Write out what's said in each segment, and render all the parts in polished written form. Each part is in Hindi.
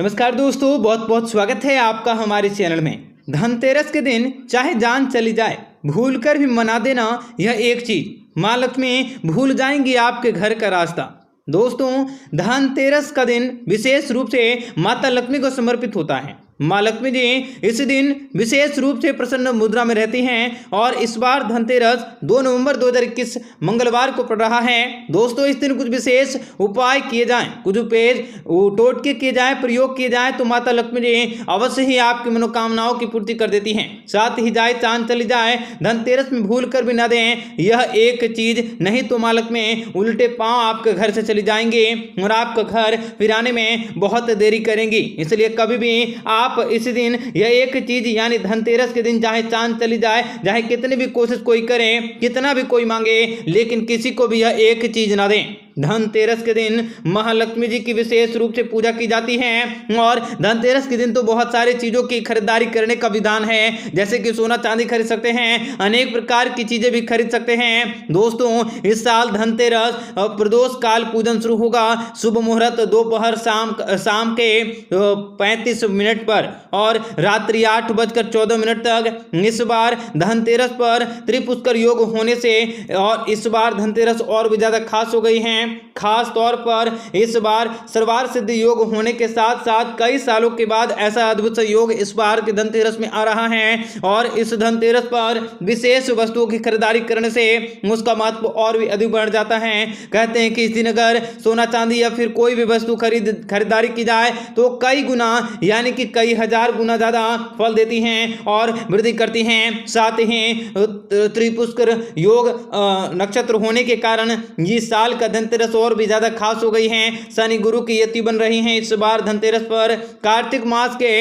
नमस्कार दोस्तों, बहुत बहुत स्वागत है आपका हमारे चैनल में। धनतेरस के दिन चाहे जान चली जाए, भूलकर भी मना देना यह एक चीज माँ लक्ष्मी भूल जाएंगी आपके घर का रास्ता। दोस्तों, धनतेरस का दिन विशेष रूप से माता लक्ष्मी को समर्पित होता है। माँ लक्ष्मी जी इस दिन विशेष रूप से प्रसन्न मुद्रा में रहती हैं और इस बार धनतेरस 2 नवंबर 2021 मंगलवार को पड़ रहा है। दोस्तों, इस दिन कुछ विशेष उपाय किए जाएं, कुछ टोटके किए जाएं, प्रयोग किए जाएं तो माता लक्ष्मी जी अवश्य ही आपकी मनोकामनाओं की पूर्ति कर देती हैं। साथ ही जाए चांद चली जाए, धनतेरस में भूल कर भी न दें यह एक चीज, नहीं तो माँ लक्ष्मी उल्टे पांव आपके घर से चली जाएंगे और आपका घर फिर आने में बहुत देरी करेंगी। इसलिए कभी भी आप इस दिन यह एक चीज यानी धनतेरस के दिन चाहे चांद चली जाए, चाहे कितनी भी कोशिश कोई करे, कितना भी कोई मांगे, लेकिन किसी को भी यह एक चीज ना दें। धनतेरस के दिन महालक्ष्मी जी की विशेष रूप से पूजा की जाती है और धनतेरस के दिन तो बहुत सारी चीजों की खरीदारी करने का विधान है, जैसे कि सोना चांदी खरीद सकते हैं, अनेक प्रकार की चीजें भी खरीद सकते हैं। दोस्तों, इस साल धनतेरस प्रदोष काल पूजन शुरू होगा। शुभ मुहूर्त दोपहर शाम के 35 मिनट पर और रात्रि 8:14 तक। इस बार धनतेरस पर त्रिपुष्कर योग होने से और इस बार धनतेरस और भी ज्यादा खास हो गई है। खास तौर पर इस बार सर्वार्थ सिद्धि योग होने के साथ साथ कई सालों के बाद ऐसा अद्भुत योग इस बार के धनतेरस में आ रहा है और इस धनतेरस पर विशेष वस्तुओं की खरीदारी करने से उसका महत्व और भी अधिक बढ़ जाता है। कहते हैं कि इस दिन अगर सोना चांदी या फिर कोई भी वस्तु खरीदारी की जाए तो कई गुना यानी कि कई हजार गुना ज्यादा फल देती हैं और वृद्धि करती हैं। साथ ही त्रिपुष्कर योग नक्षत्र होने के कारण इस साल का धनतेरस और भी ज्यादा खास हो गई है। शनि गुरु की युति बन रही है। इस बार धनतेरस पर कार्तिक मास के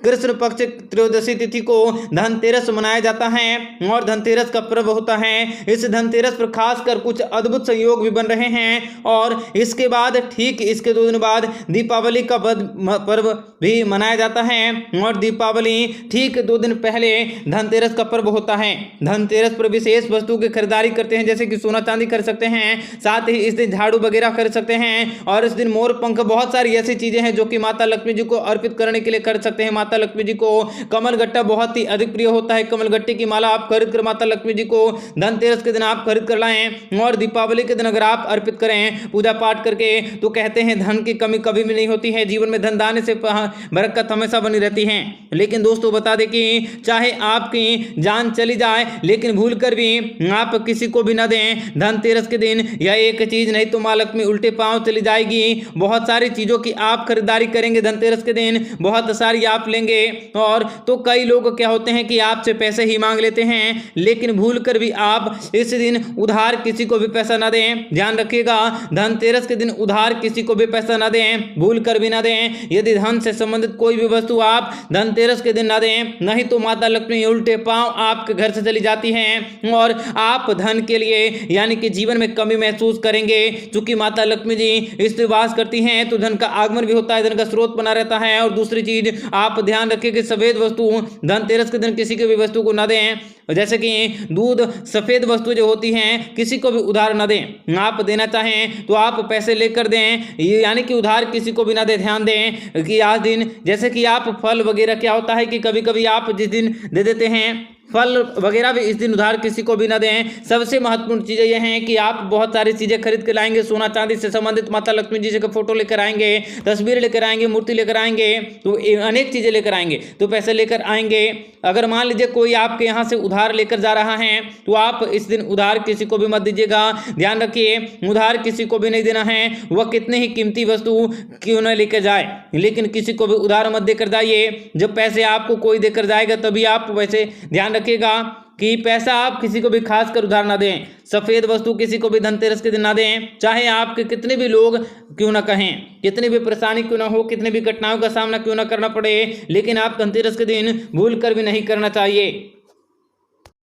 कृष्ण पक्ष त्रयोदशी तिथि को धनतेरस मनाया जाता है और धनतेरस का पर्व होता है। इस धनतेरस पर खासकर कुछ अद्भुत संयोग भी बन रहे हैं और इसके बाद ठीक इसके 2 दिन बाद दीपावली का पर्व भी मनाया जाता है और दीपावली ठीक 2 दिन पहले धनतेरस का पर्व होता है। धनतेरस पर विशेष वस्तु की खरीदारी करते हैं, जैसे कि सोना चांदी खरीद सकते हैं। साथ ही इस दिन झाड़ू वगैरह खरीद सकते हैं और इस दिन मोर पंख, बहुत सारी ऐसी चीजें हैं जो कि माता लक्ष्मी जी को अर्पित करने के लिए खरीद सकते हैं। माता लक्ष्मी जी को कमल गट्टा बहुत ही अधिक प्रिय होता है। कमल गट्टे की माला आप खरीद कर माता लक्ष्मी जी को धनतेरस के दिन आप खरीद कर लाएं और दीपावली के दिन अगर आप अर्पित करें पूजा पाठ करके तो कहते हैं धन की कमी कभी भी नहीं होती है। जीवन में धन दाने से बरकत हमेशा बनी रहती है। लेकिन दोस्तों, बता दें कि चाहे आपकी जान चली जाए लेकिन भूल कर भी आप किसी को भी ना दें धनतेरस के दिन यह एक चीज, नहीं तो माँ लक्ष्मी उल्टे पांव चली जाएगी। बहुत सारी चीजों की आप खरीदारी करेंगे धनतेरस के दिन, बहुत सारी आप लेंगे और तो कई लोग क्या होते हैं कि आपसे पैसे ही मांग लेते हैं, लेकिन भूल कर भी आप इस दिन उधार किसी को भी पैसा ना दें। ध्यान रखिएगा, धनतेरस के दिन उधार किसी को भी पैसा ना दें, भूल कर भी ना दें। यदि धन से संबंधित कोई भी वस्तु आप धनतेरस के दिन ना दें, नहीं तो माता लक्ष्मी उल्टे पांव आपके घर से चली जाती हैं और आप धन के लिए यानी कि जीवन में कमी महसूस करेंगे। चूंकि माता लक्ष्मी जी इस दिन वास करती हैं तो धन का आगमन भी होता है, धन का स्रोत बना रहता है। और दूसरी चीज आप ध्यान रखिए कि सफेद वस्तु धनतेरस के दिन किसी को भी वस्तु को न दें, जैसे कि दूध, सफेद वस्तु जो होती हैं किसी को भी उधार न दें। आप देना चाहें तो आप पैसे लेकर दें, यानी कि उधार किसी को भी ना दें। ध्यान दें कि आज दिन जैसे कि आप फल वगैरह, क्या होता है कि कभी कभी आप जिस दिन दे देते हैं फल वगैरह भी इस दिन उधार किसी को भी ना दें। सबसे महत्वपूर्ण चीज़ें यह हैं कि आप बहुत सारी चीज़ें खरीद के लाएंगे, सोना चांदी से संबंधित माता लक्ष्मी जी का फोटो लेकर आएंगे, तस्वीर लेकर आएंगे, मूर्ति लेकर आएंगे, तो अनेक चीज़ें लेकर आएंगे, तो पैसे लेकर आएंगे। अगर मान लीजिए कोई आपके यहाँ से उधार लेकर जा रहा है तो आप इस दिन उधार किसी को भी मत दीजिएगा। ध्यान रखिए, उधार किसी को भी नहीं देना है, वह कितने ही कीमती वस्तु क्यों न लेकर जाए, लेकिन किसी को भी उधार मत देकर जाइए। जब पैसे आपको कोई देकर जाएगा तभी आप वैसे ध्यान रखिएगा कि पैसा आप किसी को भी खास कर उधार ना दें। सफेद वस्तु किसी को भी धनतेरस के दिन ना दें, चाहे आपके कितने भी लोग क्यों ना कहें, कितनी भी परेशानी क्यों ना हो, कितनी भी कठिनाइयों का सामना क्यों ना करना पड़े, लेकिन आप धनतेरस के दिन भूल कर भी नहीं करना चाहिए।